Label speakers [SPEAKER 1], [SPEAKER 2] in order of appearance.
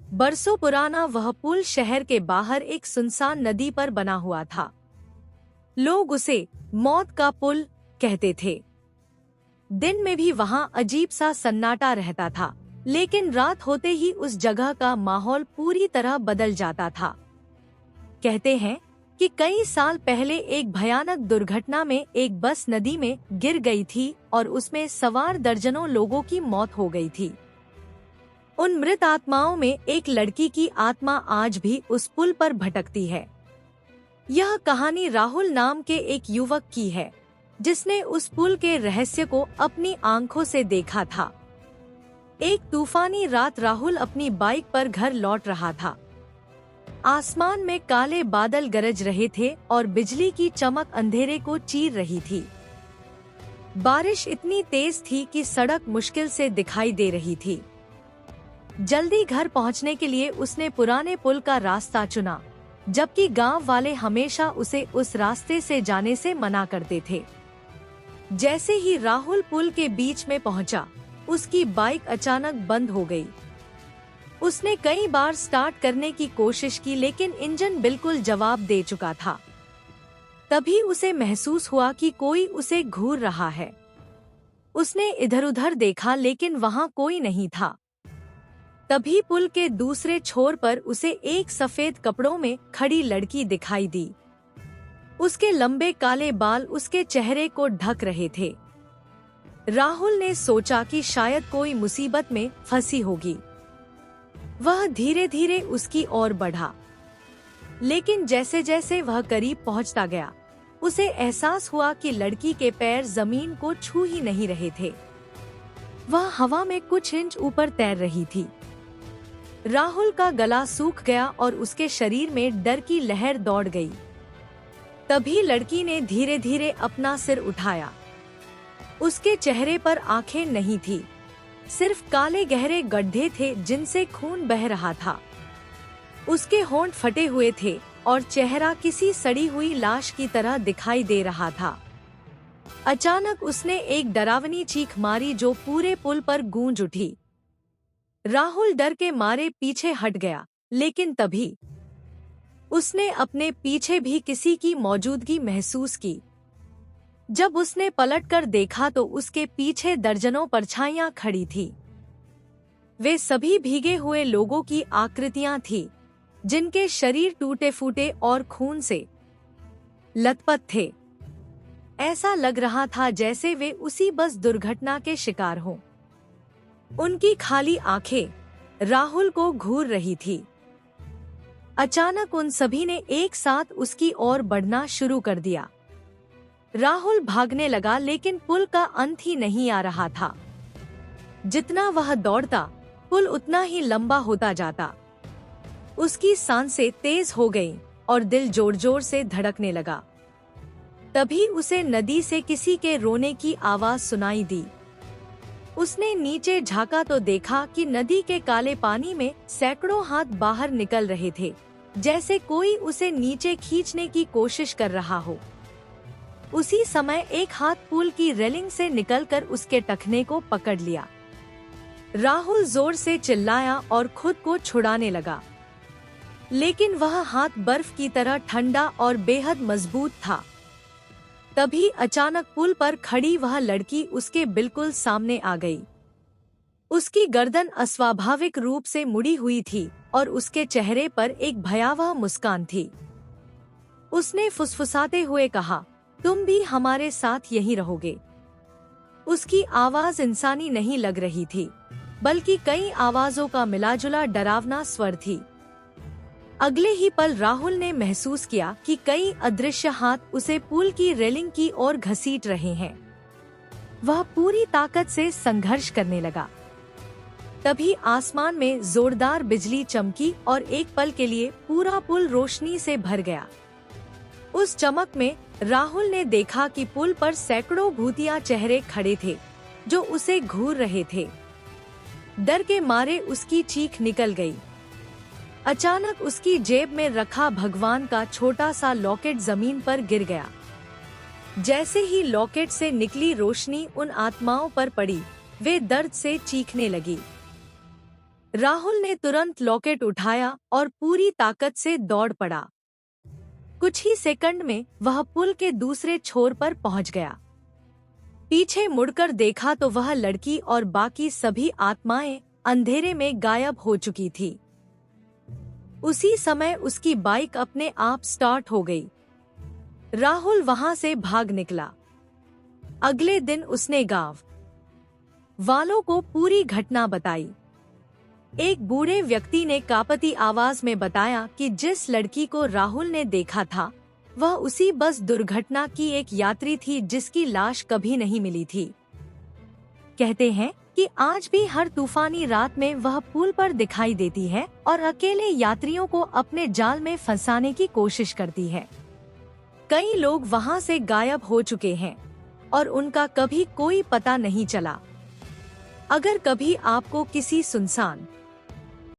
[SPEAKER 1] बरसों पुराना वह पुल शहर के बाहर एक सुनसान नदी पर बना हुआ था। लोग उसे मौत का पुल कहते थे। दिन में भी वहाँ अजीब सा सन्नाटा रहता था, लेकिन रात होते ही उस जगह का माहौल पूरी तरह बदल जाता था। कहते हैं कि कई साल पहले एक भयानक दुर्घटना में एक बस नदी में गिर गई थी और उसमें सवार दर्जनों लोगों की मौत हो गई थी। उन मृत आत्माओं में एक लड़की की आत्मा आज भी उस पुल पर भटकती है। यह कहानी राहुल नाम के एक युवक की है, जिसने उस पुल के रहस्य को अपनी आंखों से देखा था। एक तूफानी रात राहुल अपनी बाइक पर घर लौट रहा था। आसमान में काले बादल गरज रहे थे और बिजली की चमक अंधेरे को चीर रही थी। बारिश इतनी तेज थी कि सड़क मुश्किल से दिखाई दे रही थी। जल्दी घर पहुंचने के लिए उसने पुराने पुल का रास्ता चुना, जबकि गांव वाले हमेशा उसे उस रास्ते से जाने से मना करते थे। जैसे ही राहुल पुल के बीच में पहुंचा, उसकी बाइक अचानक बंद हो गई। उसने कई बार स्टार्ट करने की कोशिश की, लेकिन इंजन बिल्कुल जवाब दे चुका था। तभी उसे महसूस हुआ कि कोई उसे घूर रहा है। उसने इधर-उधर देखा, लेकिन वहां कोई नहीं था। तभी पुल के दूसरे छोर पर उसे एक सफेद कपड़ों में खड़ी लड़की दिखाई दी। उसके लंबे काले बाल उसके चेहरे को ढक रहे थे। राहुल ने सोचा कि शायद कोई मुसीबत में फंसी होगी। वह धीरे धीरे उसकी ओर बढ़ा, लेकिन जैसे जैसे वह करीब पहुंचता गया, उसे एहसास हुआ कि लड़की के पैर जमीन को छू ही नहीं रहे थे। वह हवा में कुछ इंच ऊपर तैर रही थी। राहुल का गला सूख गया और उसके शरीर में डर की लहर दौड़ गई। तभी लड़की ने धीरे धीरे अपना सिर उठाया। उसके चेहरे पर आंखें नहीं थी, सिर्फ काले गहरे गड्ढे थे जिनसे खून बह रहा था। उसके होंठ फटे हुए थे और चेहरा किसी सड़ी हुई लाश की तरह दिखाई दे रहा था। अचानक उसने एक डरावनी चीख मारी जो पूरे पुल पर गूंज उठी। राहुल डर के मारे पीछे हट गया, लेकिन तभी उसने अपने पीछे भी किसी की मौजूदगी महसूस की। जब उसने पलटकर देखा तो उसके पीछे दर्जनों परछाइयां खड़ी थी। वे सभी भीगे हुए लोगों की आकृतियां थीं, जिनके शरीर टूटे फूटे और खून से लथपथ थे। ऐसा लग रहा था जैसे वे उसी बस दुर्घटना के शिकार हों। उनकी खाली आंखें राहुल को घूर रही थी। अचानक उन सभी ने एक साथ उसकी ओर बढ़ना शुरू कर दिया। राहुल भागने लगा, लेकिन पुल का अंत ही नहीं आ रहा था। जितना वह दौड़ता, पुल उतना ही लंबा होता जाता। उसकी सांसें तेज हो गईं और दिल जोर जोर से धड़कने लगा। तभी उसे नदी से किसी के रोने की आवाज सुनाई दी। उसने नीचे झांका तो देखा कि नदी के काले पानी में सैकड़ों हाथ बाहर निकल रहे थे, जैसे कोई उसे नीचे खींचने की कोशिश कर रहा हो। उसी समय एक हाथ पुल की रेलिंग से निकलकर उसके टखने को पकड़ लिया। राहुल जोर से चिल्लाया और खुद को छुड़ाने लगा, लेकिन वह हाथ बर्फ की तरह ठंडा और बेहद मजबूत था। तभी अचानक पुल पर खड़ी वह लड़की उसके बिल्कुल सामने आ गई। उसकी गर्दन अस्वाभाविक रूप से मुड़ी हुई थी और उसके चेहरे पर एक भयावह मुस्कान थी। उसने फुसफुसाते हुए कहा, तुम भी हमारे साथ यहीं रहोगे। उसकी आवाज इंसानी नहीं लग रही थी, बल्कि कई आवाजों का मिलाजुला डरावना स्वर थी। अगले ही पल राहुल ने महसूस किया कि कई अदृश्य हाथ उसे पुल की रेलिंग की ओर घसीट रहे हैं। वह पूरी ताकत से संघर्ष करने लगा। तभी आसमान में जोरदार बिजली चमकी और एक पल के लिए पूरा पुल रोशनी से भर गया। उस चमक में राहुल ने देखा कि पुल पर सैकड़ों भूतिया चेहरे खड़े थे, जो उसे घूर रहे थे। डर के मारे उसकी चीख निकल गई। अचानक उसकी जेब में रखा भगवान का छोटा सा लॉकेट जमीन पर गिर गया। जैसे ही लॉकेट से निकली रोशनी उन आत्माओं पर पड़ी, वे दर्द से चीखने लगी। राहुल ने तुरंत लॉकेट उठाया और पूरी ताकत से दौड़ पड़ा। कुछ ही सेकंड में वह पुल के दूसरे छोर पर पहुंच गया। पीछे मुड़कर देखा तो वह लड़की और बाकी सभी आत्माएं अंधेरे में गायब हो चुकी थी। उसी समय उसकी बाइक अपने आप स्टार्ट हो गई। राहुल वहां से भाग निकला। अगले दिन उसने गांव वालों को पूरी घटना बताई। एक बूढ़े व्यक्ति ने कांपती आवाज में बताया कि जिस लड़की को राहुल ने देखा था वह उसी बस दुर्घटना की एक यात्री थी जिसकी लाश कभी नहीं मिली थी। कहते हैं कि आज भी हर तूफानी रात में वह पुल पर दिखाई देती है और अकेले यात्रियों को अपने जाल में फंसाने की कोशिश करती है। कई लोग वहां से गायब हो चुके हैं और उनका कभी कोई पता नहीं चला। अगर कभी आपको किसी सुनसान